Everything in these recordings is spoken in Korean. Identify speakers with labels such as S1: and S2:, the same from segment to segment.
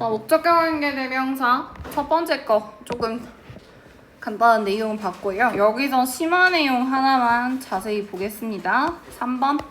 S1: 자, 목적격 관계대명사 첫 번째 거 조금 간단한 내용은 봤고요. 여기서 심화 내용 하나만 자세히 보겠습니다. 3번.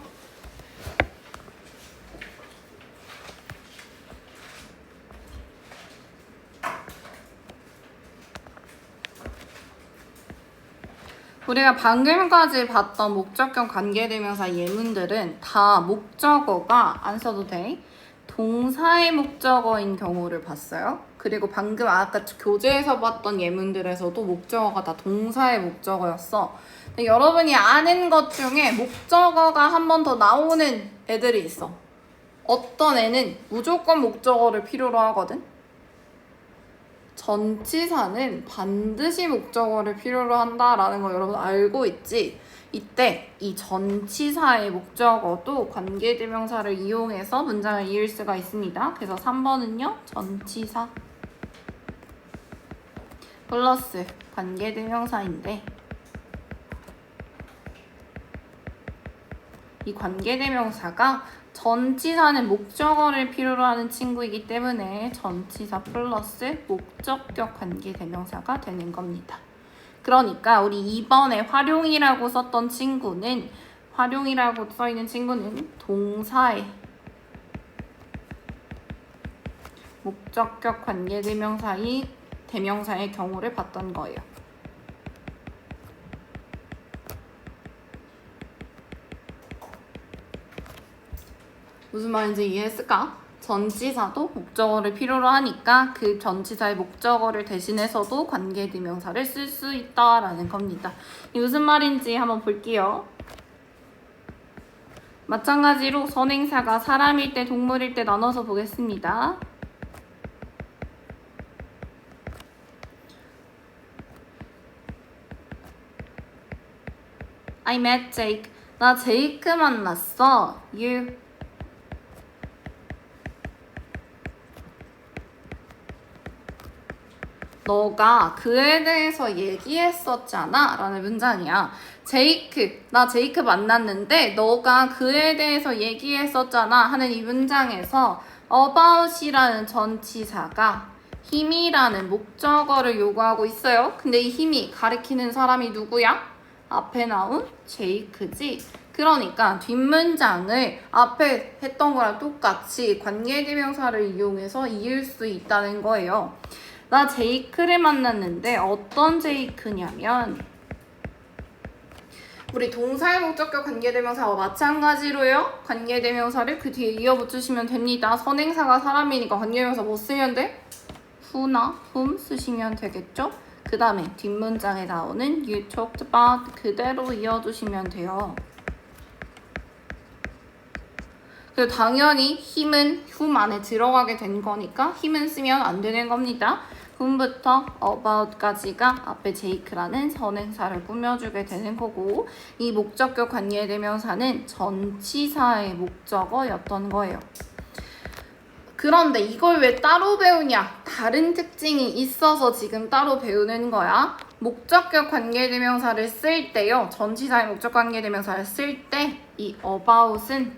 S1: 우리가 방금까지 봤던 목적격 관계대명사 예문들은 다 목적어가 안 써도 돼. 동사의 목적어인 경우를 봤어요. 그리고 방금 아까 교재에서 봤던 예문들에서도 목적어가 다 동사의 목적어였어. 근데 여러분이 아는 것 중에 목적어가 한 번 더 나오는 애들이 있어. 어떤 애는 무조건 목적어를 필요로 하거든. 전치사는 반드시 목적어를 필요로 한다라는 거 여러분 알고 있지? 이때 이 전치사의 목적어도 관계대명사를 이용해서 문장을 이을 수가 있습니다. 그래서 3번은요. 전치사 플러스 관계대명사인데 이 관계대명사가 전치사는 목적어를 필요로 하는 친구이기 때문에 전치사 플러스 목적격 관계대명사가 되는 겁니다. 그러니까 우리 이번에 활용이라고 썼던 친구는 활용이라고 써있는 친구는 동사의 목적격 관계대명사의 경우를 봤던 거예요. 무슨 말인지 이해했을까? 전치사도 목적어를 필요로 하니까 그 전치사의 목적어를 대신해서도 관계대명사를 쓸 수 있다라는 겁니다. 이 무슨 말인지 한번 볼게요. 마찬가지로 선행사가 사람일 때 동물일 때 나눠서 보겠습니다. I met Jake. 나 제이크 만났어. You. 너가 그에 대해서 얘기했었잖아 라는 문장이야. 제이크, 나 제이크 만났는데 너가 그에 대해서 얘기했었잖아 하는 이 문장에서 about이라는 전치사가 힘이라는 목적어를 요구하고 있어요. 근데 이 힘이 가리키는 사람이 누구야? 앞에 나온 제이크지. 그러니까 뒷문장을 앞에 했던 거랑 똑같이 관계대명사를 이용해서 이을 수 있다는 거예요. 나 제이크를 만났는데 어떤 제이크냐면 우리 동사의 목적격 관계대명사와 마찬가지로요. 관계대명사를 그 뒤에 이어붙이시면 됩니다. 선행사가 사람이니까 관계대명사 뭐 쓰면 돼? who나 whom 쓰시면 되겠죠? 그 다음에 뒷문장에 나오는 you talked about 그대로 이어주시면 돼요. 그리고 당연히 힘은 whom 안에 들어가게 된 거니까 힘은 쓰면 안 되는 겁니다. whom부터 about까지가 앞에 제이크라는 선행사를 꾸며주게 되는 거고 이 목적격 관계대명사는 전치사의 목적어였던 거예요. 그런데 이걸 왜 따로 배우냐? 다른 특징이 있어서 지금 따로 배우는 거야. 목적격 관계대명사를 쓸 때요. 전치사의 목적 관계대명사를 쓸 때 이 about은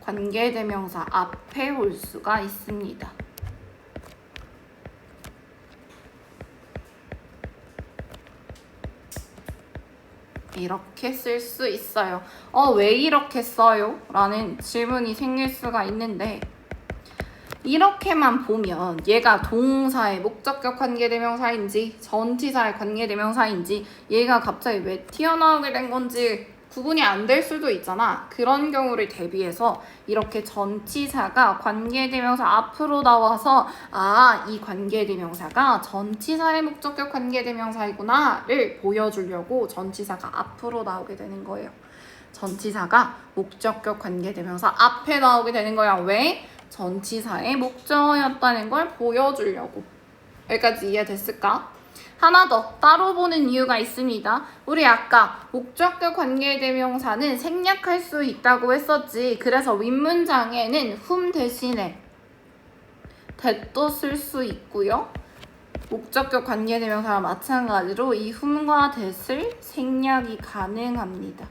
S1: 관계대명사 앞에 올 수가 있습니다. 이렇게 쓸 수 있어요. 왜 이렇게 써요? 라는 질문이 생길 수가 있는데 이렇게만 보면 얘가 동사의 목적격 관계대명사인지 전치사의 관계대명사인지 얘가 갑자기 왜 튀어나오게 된 건지 구분이 안 될 수도 있잖아. 그런 경우를 대비해서 이렇게 전치사가 관계대명사 앞으로 나와서 이 관계대명사가 전치사의 목적격 관계대명사이구나를 보여주려고 전치사가 앞으로 나오게 되는 거예요. 전치사가 목적격 관계대명사 앞에 나오게 되는 거야. 왜? 전치사의 목적어였다는 걸 보여주려고. 여기까지 이해됐을까? 하나 더 따로 보는 이유가 있습니다. 우리 아까 목적격 관계대명사는 생략할 수 있다고 했었지. 그래서 윗문장에는 whom 대신에 that도 쓸 수 있고요. 목적격 관계대명사와 마찬가지로 이 whom과 that을 생략이 가능합니다.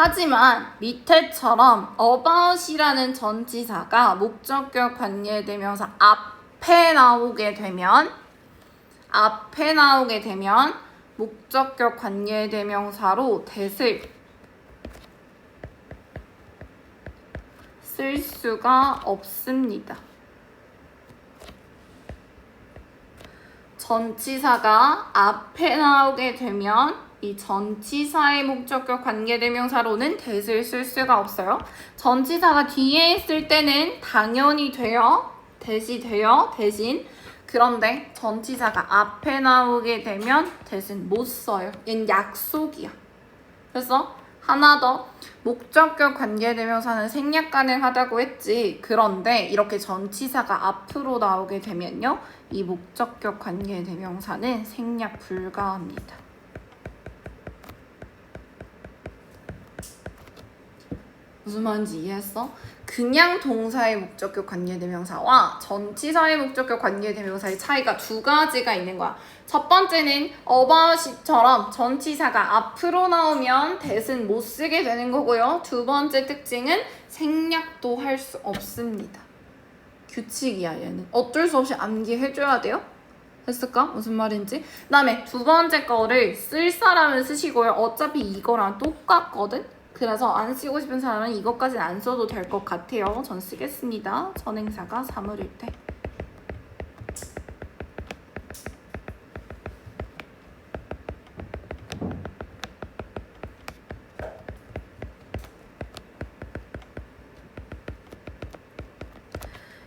S1: 하지만 밑에처럼 about이라는 전치사가 목적격 관계대명사 앞에 나오게 되면 목적격 관계대명사로 that을 쓸 수가 없습니다. 전치사가 앞에 나오게 되면 이 전치사의 목적격 관계대명사로는 that을 쓸 수가 없어요. 전치사가 뒤에 있을 때는 당연히 돼요. that이 돼요. 대신. 그런데 전치사가 앞에 나오게 되면 that은 못 써요. 얘는 약속이야. 그래서 하나 더, 목적격 관계대명사는 생략 가능하다고 했지. 그런데 이렇게 전치사가 앞으로 나오게 되면요, 이 목적격 관계대명사는 생략 불가합니다. 무슨 말인지 이해했어? 그냥 동사의 목적격 관계대명사와 전치사의 목적격 관계대명사의 차이가 두 가지가 있는 거야. 첫 번째는 about처럼 전치사가 앞으로 나오면 that은 못 쓰게 되는 거고요. 두 번째 특징은 생략도 할 수 없습니다. 규칙이야, 얘는. 어쩔 수 없이 암기해줘야 돼요. 됐을까? 무슨 말인지. 그 다음에 두 번째 거를 쓸 사람은 쓰시고요. 어차피 이거랑 똑같거든? 그래서 안 쓰고 싶은 사람은 이것까지는 안 써도 될 것 같아요. 전 쓰겠습니다. 선행사가 사물일 때.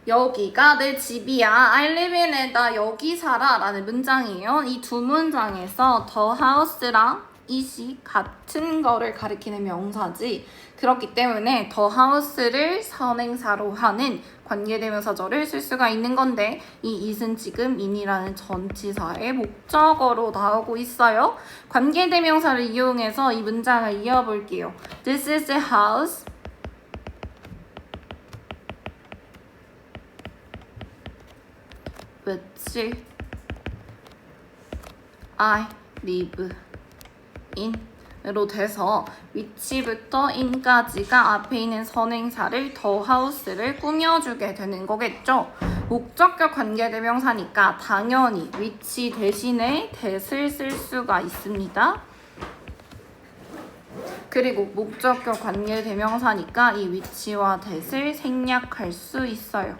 S1: 여기가 내 집이야. I live in it. 나 여기 살아. 라는 문장이에요. 이 두 문장에서 the house랑 it이 같은 거를 가리키는 명사지. 그렇기 때문에 the house를 선행사로 하는 관계대명사절을 쓸 수가 있는 건데, 이 it은 지금 in이라는 전치사의 목적어로 나오고 있어요. 관계대명사를 이용해서 이 문장을 이어볼게요. This is a house which I live in 으로 돼서 which부터 in까지가 앞에 있는 선행사를 the house를 꾸며주게 되는 거겠죠. 목적격 관계대명사니까 당연히 which 대신에 that을 쓸 수가 있습니다. 그리고 목적격 관계대명사니까 이 which와 that을 생략할 수 있어요.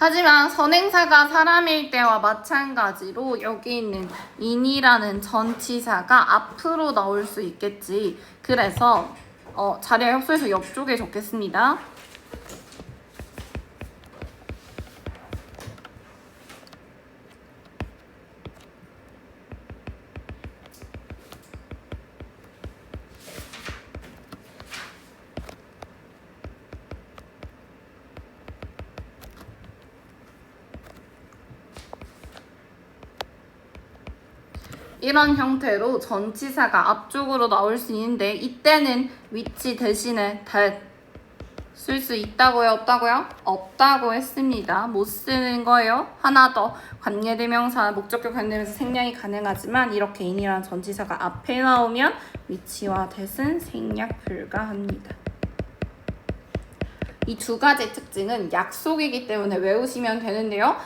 S1: 하지만 선행사가 사람일 때와 마찬가지로 여기 있는 in이라는 전치사가 앞으로 나올 수 있겠지. 그래서 자리와 협소해서 옆쪽에 적겠습니다. 이런 형태로 전치사가 앞쪽으로 나올 수 있는데, 이때는 which 대신에 that 쓸 수 있다고요? 없다고요? 없다고 했습니다. 못 쓰는 거예요. 하나 더, 관계대명사, 목적격 관계대명사 생략이 가능하지만 이렇게 in이라는 전치사가 앞에 나오면 which와 that은 생략 불가합니다. 이 두 가지 특징은 약속이기 때문에 외우시면 되는데요.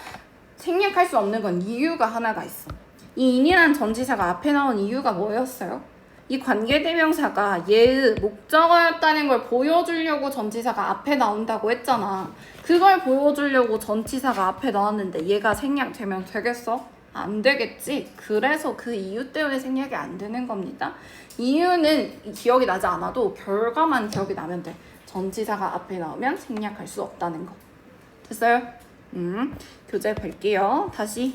S1: 생략할 수 없는 건 이유가 하나가 있어. 이 in이라는 전치사가 앞에 나온 이유가 뭐였어요? 이 관계대명사가 얘의 목적어였다는 걸 보여주려고 전치사가 앞에 나온다고 했잖아. 그걸 보여주려고 전치사가 앞에 나왔는데 얘가 생략되면 되겠어? 안 되겠지? 그래서 그 이유 때문에 생략이 안 되는 겁니다. 이유는 기억이 나지 않아도 결과만 기억이 나면 돼. 전치사가 앞에 나오면 생략할 수 없다는 거. 됐어요? 교재 볼게요. 다시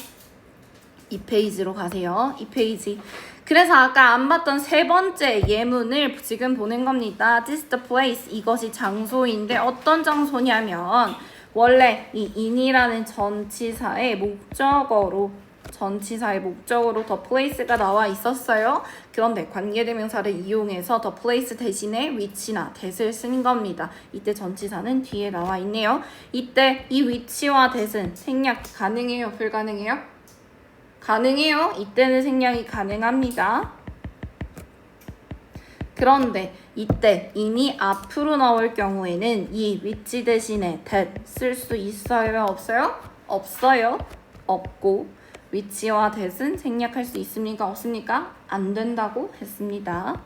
S1: 2페이지로 가세요. 2페이지. 그래서 아까 안 봤던 세 번째 예문을 지금 보는 겁니다. This is the place. 이것이 장소인데 어떤 장소냐면 원래 이 in이라는 전치사의 목적어로 the place가 나와 있었어요. 그런데 관계대명사를 이용해서 the place 대신에 which나 that을 쓴 겁니다. 이때 전치사는 뒤에 나와 있네요. 이때 이 which와 that은 생략 가능해요? 불가능해요? 가능해요. 이때는 생략이 가능합니다. 그런데 이때 이미 앞으로 나올 경우에는 이 which 대신에 that 쓸 수 있어요? 없어요? 없어요. 없고 which와 that은 생략할 수 있습니까? 없습니까? 안 된다고 했습니다.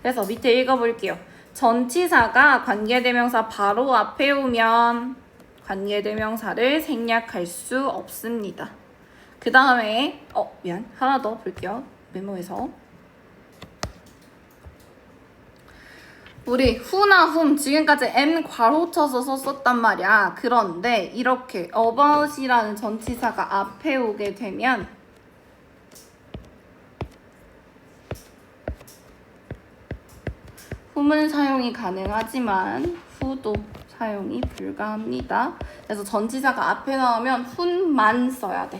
S1: 그래서 밑에 읽어볼게요. 전치사가 관계대명사 바로 앞에 오면 관계대명사를 생략할 수 없습니다. 그 다음에 미안 하나 더 볼게요. 메모에서 우리 who나 whom 지금까지 m 괄호 쳐서 썼단 말이야. 그런데 이렇게 about이라는 전치사가 앞에 오게 되면 whom은 사용이 가능하지만 who도 사용이 불가합니다. 그래서 전치사가 앞에 나오면 whom만 써야 돼.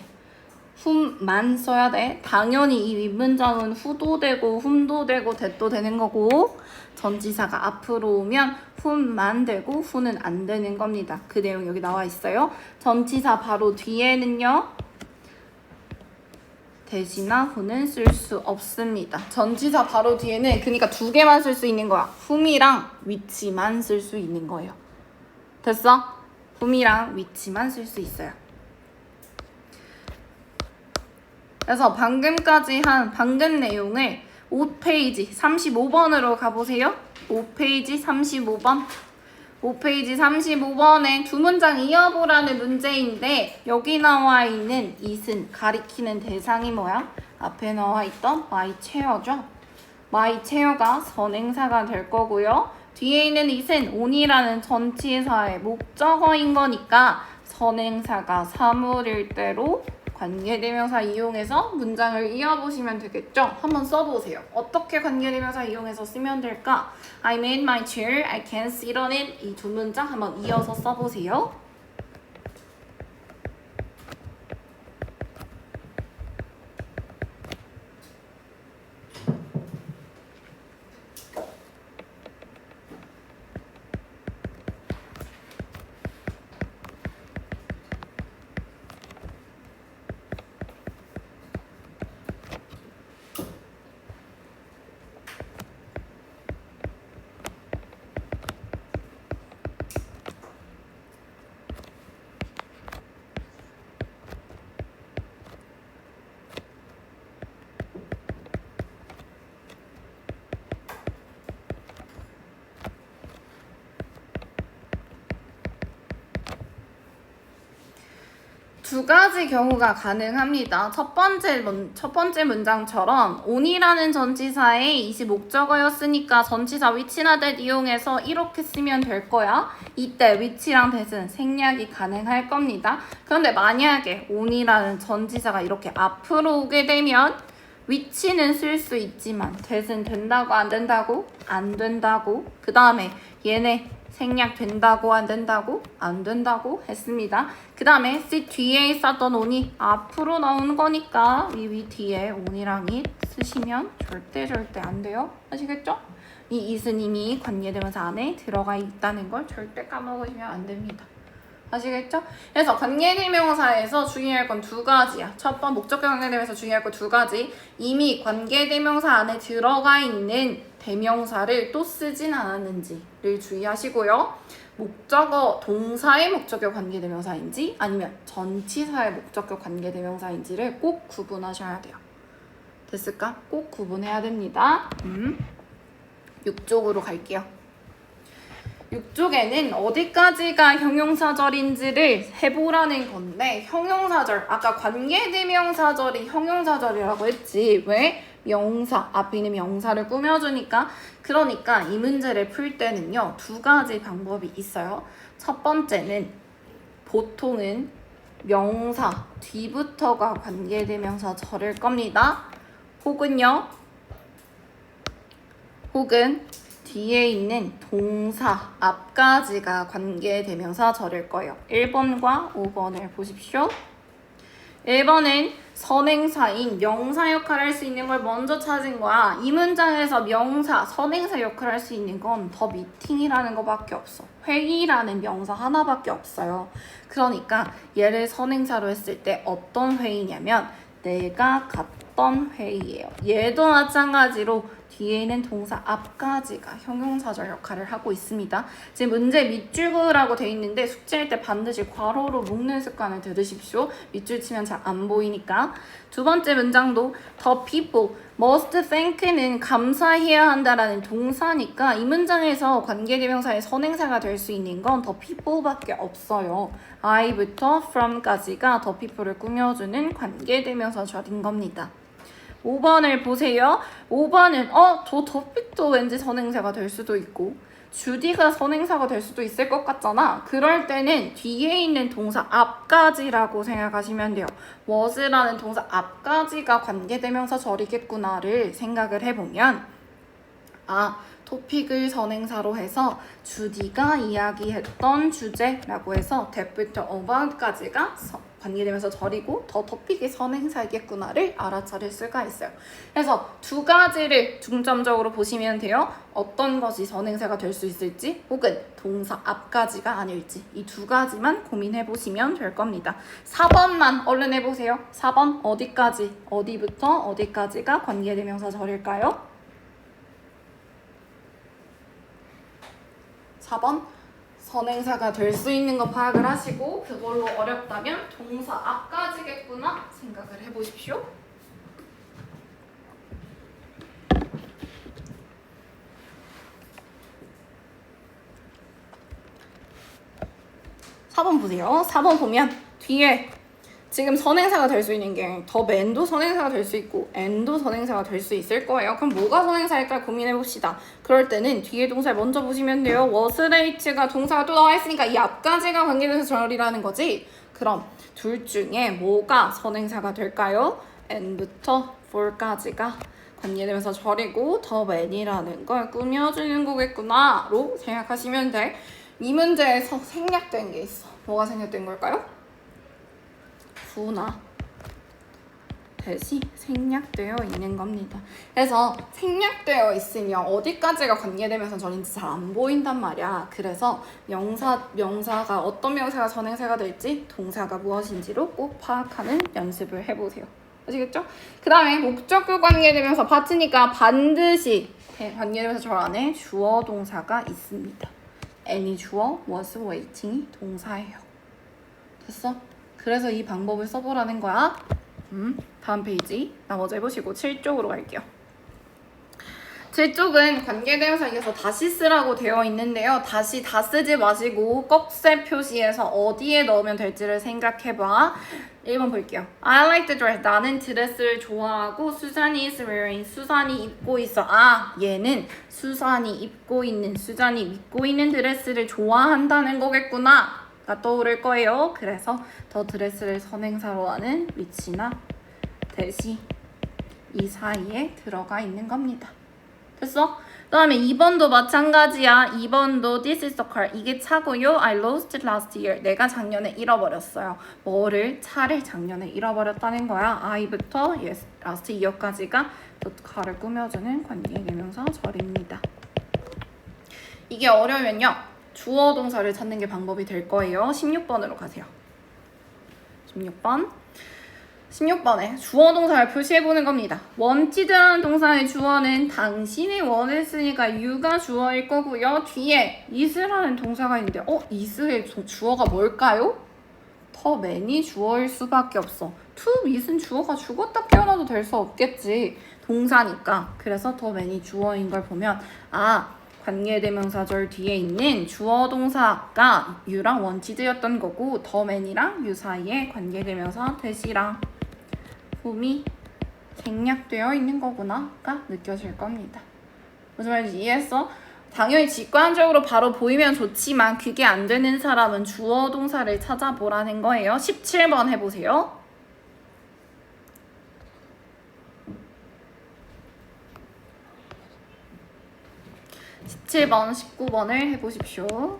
S1: whom만 써야 돼. 당연히 이 윗문장은 who도 되고 whom도 되고 that도 되는 거고 전치사가 앞으로 오면 whom만 되고 who는 안 되는 겁니다. 그 내용 여기 나와 있어요. 전치사 바로 뒤에는요. that이나 who는 쓸 수 없습니다. 전치사 바로 뒤에는 그러니까 두 개만 쓸 수 있는 거야. whom이랑 which만 쓸 수 있는 거예요. 됐어? whom이랑 which만 쓸 수 있어요. 그래서 방금까지 한 방금 내용을 5페이지 35번으로 가보세요. 5페이지 35번. 5페이지 35번에 두 문장 이어보라는 문제인데 여기 나와 있는 it은 가리키는 대상이 뭐야? 앞에 나와 있던 my chair죠. my chair가 선행사가 될 거고요. 뒤에 있는 it은 on이라는 전치사의 목적어인 거니까 선행사가 사물일 때로 관계대명사 이용해서 문장을 이어보시면 되겠죠? 한번 써보세요. 어떻게 관계대명사 이용해서 쓰면 될까? I made my chair, I can sit on it. 이 두 문장 한번 이어서 써보세요. 두 가지 경우가 가능합니다. 첫 번째 문장처럼 on이라는 전치사의 이시 목적어였으니까 전치사 which나 that 이용해서 이렇게 쓰면 될 거야. 이때 which랑 that은 생략이 가능할 겁니다. 그런데 만약에 on이라는 전치사가 이렇게 앞으로 오게 되면 which는 쓸 수 있지만 that은 된다고 안 된다고? 안 된다고. 그 다음에 얘네 생략된다고 안 된다고? 안 된다고 했습니다. 그 다음에 sit 뒤에 있었던 on이 앞으로 나오는 거니까 위 뒤에 on이랑 it 쓰시면 절대 안 돼요. 아시겠죠? 이 it은 이미 관계대명사 안에 들어가 있다는 걸 절대 까먹으시면 안 됩니다. 아시겠죠? 그래서 관계대명사에서 주의할 건 두 가지야. 첫 번 목적격 관계대명사에서 주의할 건 두 가지. 이미 관계대명사 안에 들어가 있는 대명사를 또 쓰진 않았는지를 주의하시고요. 목적어 동사의 목적격 관계대명사인지 아니면 전치사의 목적격 관계대명사인지를 꼭 구분하셔야 돼요. 됐을까? 꼭 구분해야 됩니다. 6쪽으로 갈게요. 6쪽에는 어디까지가 형용사절인지를 해보라는 건데 형용사절, 아까 관계대명사절이 형용사절이라고 했지. 왜? 명사, 앞에 있는 명사를 꾸며주니까. 그러니까 이 문제를 풀 때는요. 두 가지 방법이 있어요. 첫 번째는 보통은 명사 뒤부터가 관계대명사절일 겁니다. 혹은 뒤에 있는 동사 앞까지가 관계대명사절일 거예요. 1번과 5번을 보십시오. 1번은 선행사인 명사 역할을 할 수 있는 걸 먼저 찾은 거야. 이 문장에서 명사, 선행사 역할을 할 수 있는 건 더 미팅이라는 거밖에 없어. 회의라는 명사 하나밖에 없어요. 그러니까 얘를 선행사로 했을 때 어떤 회의냐면 내가 어떤 회의예요. 얘도 마찬가지로 뒤에 있는 동사 앞까지가 형용사절 역할을 하고 있습니다. 지금 문제 밑줄구라고 돼 있는데 숙제할 때 반드시 괄호로 묶는 습관을 들으십시오. 밑줄 치면 잘 안 보이니까. 두 번째 문장도 the people must thank는 감사해야 한다라는 동사니까 이 문장에서 관계대명사의 선행사가 될 수 있는 건 the people밖에 없어요. I부터 from까지가 the people을 꾸며주는 관계대명사절인 겁니다. 5번을 보세요. 5번은 저 더픽도 왠지 선행사가 될 수도 있고 주디가 선행사가 될 수도 있을 것 같잖아. 그럴 때는 뒤에 있는 동사 앞까지라고 생각하시면 돼요. was라는 동사 앞까지가 관계대명사 절이겠구나를 생각을 해보면 토픽을 선행사로 해서 주디가 이야기했던 주제라고 해서 that부터 about까지가 관계되면서 절이고 더 토픽이 선행사이겠구나를 알아차릴 수가 있어요. 그래서 두 가지를 중점적으로 보시면 돼요. 어떤 것이 선행사가 될 수 있을지 혹은 동사 앞까지가 아닐지 이 두 가지만 고민해 보시면 될 겁니다. 4번만 얼른 해보세요. 4번 어디까지, 어디부터 어디까지가 관계대명사 절일까요? 4번 선행사가 될 수 있는 거 파악을 하시고 그걸로 어렵다면 동사 앞까지겠구나 생각을 해보십시오. 4번 보세요. 4번 보면 뒤에 지금 선행사가 될 수 있는 게 더 man도 선행사가 될 수 있고 and도 선행사가 될 수 있을 거예요. 그럼 뭐가 선행사일까 고민해봅시다. 그럴 때는 뒤에 동사를 먼저 보시면 돼요. was, late가 동사가 또 나와 있으니까 이 앞까지가 관계대명사 절이라는 거지. 그럼 둘 중에 뭐가 선행사가 될까요? and부터 for까지가 관계대명사 절이고 더 man이라는 걸 꾸며주는 거겠구나로 생각하시면 돼. 이 문제에서 생략된 게 있어. 뭐가 생략된 걸까요? 부나 대시 생략되어 있는 겁니다. 그래서 생략되어 있으면 어디까지가 관계되면서 절인지 잘 안 보인단 말이야. 그래서 명사가 어떤 명사가 선행사가 될지 동사가 무엇인지로 꼭 파악하는 연습을 해보세요. 아시겠죠? 그 다음에 목적격 관계되면서 받으니까 반드시 관계되면서 절 안에 주어 동사가 있습니다. any 주어, was waiting이 동사예요. 됐어? 그래서 이 방법을 써보라는 거야. 다음 페이지 나머지 해보시고 7쪽으로 갈게요. 7쪽은 관계대명사 이어서 다시 쓰라고 되어 있는데요. 다시 다 쓰지 마시고 꺽쇠 표시해서 어디에 넣으면 될지를 생각해봐. 1번 볼게요. I like the dress. 나는 드레스를 좋아하고 수산이 is wearing. 수산이 입고 있어. 얘는 수산이 입고 있는 드레스를 좋아한다는 거겠구나. 가 떠오를 거예요. 그래서 더 드레스를 선행사로 하는 위치나 대시 이 사이에 들어가 있는 겁니다. 됐어? 그 다음에 2번도 마찬가지야. 2번도 this is the car. 이게 차고요. I lost it last year. 내가 작년에 잃어버렸어요. 뭐를? 차를 작년에 잃어버렸다는 거야. I부터 yes, last year까지가 the car를 꾸며주는 관계대명사 절입니다. 이게 어려우면요. 주어 동사를 찾는 게 방법이 될 거예요. 16번으로 가세요. 16번에 주어 동사를 표시해보는 겁니다. wanted라는 동사의 주어는 당신이 원했으니까 you가 주어일 거고요. 뒤에 is라는 동사가 있는데 is의 주어가 뭘까요? 더 man이 주어일 수밖에 없어. to meet은 주어가 죽었다 깨어나도 될 수 없겠지. 동사니까. 그래서 더 man이 주어인 걸 보면 관계대명사절 뒤에 있는 주어 동사가 you랑 wanted였던 거고 더 man이랑 you 사이에 관계대명사 대시랑 whom이 생략되어 있는 거구나가 느껴질 겁니다. 무슨 말인지 이해했어? 당연히 직관적으로 바로 보이면 좋지만 그게 안 되는 사람은 주어 동사를 찾아보라는 거예요. 17번 해보세요. 17번, 19번을 해보십시오.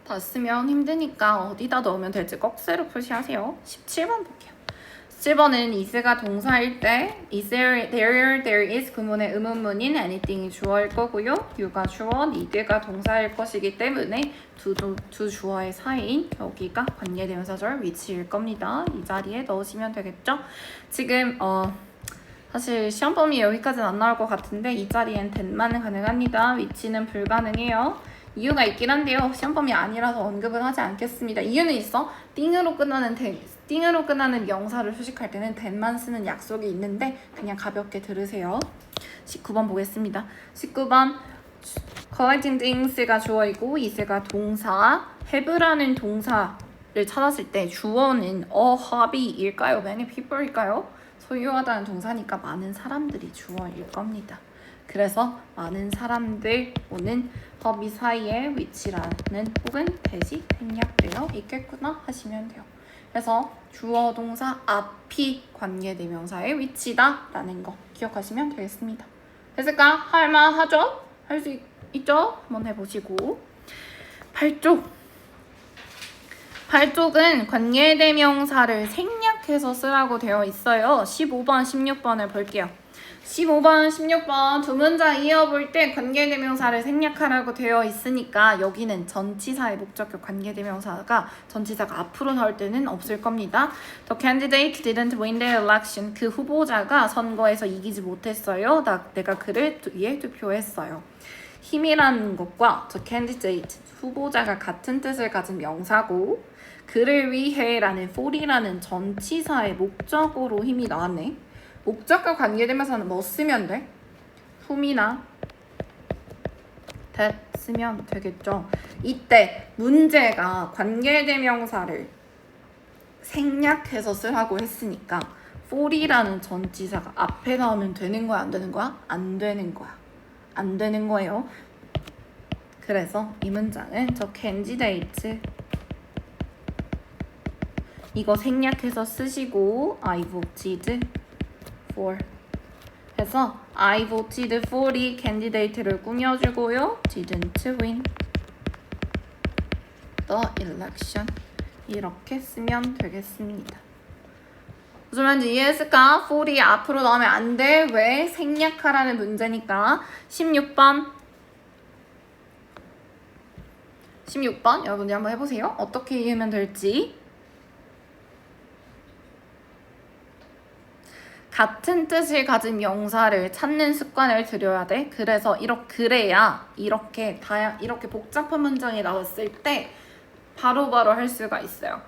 S1: 다 쓰면 힘드니까 어디다 넣으면 될지 꺽쇠로 표시하세요. 17번 볼게요. 17번은 is가 동사일 때 is there is 구문의 의문문인 anything이 주어일 거고요. you가 주어, need가 동사일 것이기 때문에 두 주어의 사이인 여기가 관계대명사절 위치일 겁니다. 이 자리에 넣으시면 되겠죠? 지금 사실 시험 범위 여기까지는 안 나올 것 같은데 이 자리엔 that만 가능합니다. 위치는 불가능해요. 이유가 있긴 한데요. 시험 범위 아니라서 언급은 하지 않겠습니다. 이유는 있어. 띵으로 끝나는 명사를 수식할 때는 that만 쓰는 약속이 있는데 그냥 가볍게 들으세요. 19번 보겠습니다. 19번 collecting things가 주어이고 is가 동사, have라는 동사를 찾았을 때 주어는 a hobby일까요? many people일까요? 소유하다는 동사니까 많은 사람들이 주어일 겁니다. 그래서 많은 사람들 오는 hobby 사이에 which라는 혹은 that이 생략되어 있겠구나 하시면 돼요. 그래서 주어 동사 앞이 관계대명사의 which다 라는 거 기억하시면 되겠습니다. 됐을까? 할만하죠? 할 수 있죠? 한번 해보시고 8쪽은 관계대명사를 생략해서 쓰라고 되어 있어요. 15번, 16번을 볼게요. 15번, 16번 두 문장 이어볼 때 관계대명사를 생략하라고 되어 있으니까 여기는 전치사의 목적격 관계대명사가 전치사가 앞으로 나올 때는 없을 겁니다. The candidate didn't win the election. 그 후보자가 선거에서 이기지 못했어요. 내가 그를 위해 투표했어요. 힘이라는 것과 the candidate, 후보자가 같은 뜻을 가진 명사고 그를 위해라는 for이라는 전치사의 목적으로 힘이 나왔네. 목적과 관계대명사는 뭐 쓰면 돼? whom이나 that 쓰면 되겠죠. 이때 문제가 관계대명사를 생략해서 쓰라고 했으니까 for이라는 전치사가 앞에 나오면 되는 거야? 안 되는 거야? 안 되는 거야. 안 되는 거예요. 그래서 이 문장은 저 candidate 이거 생략해서 쓰시고 I voted for 해서 I voted for이 candidate를 꾸며주고요. didn't win the election 이렇게 쓰면 되겠습니다. 무슨 말인지 이해했을까? for이 앞으로 나오면 안 돼. 왜? 생략하라는 문제니까. 16번 여러분들 한번 해보세요. 어떻게 이해하면 될지. 같은 뜻을 가진 명사를 찾는 습관을 들여야 돼. 그래서 그래야 이렇게 복잡한 문장이 나왔을 때 바로바로 할 수가 있어요.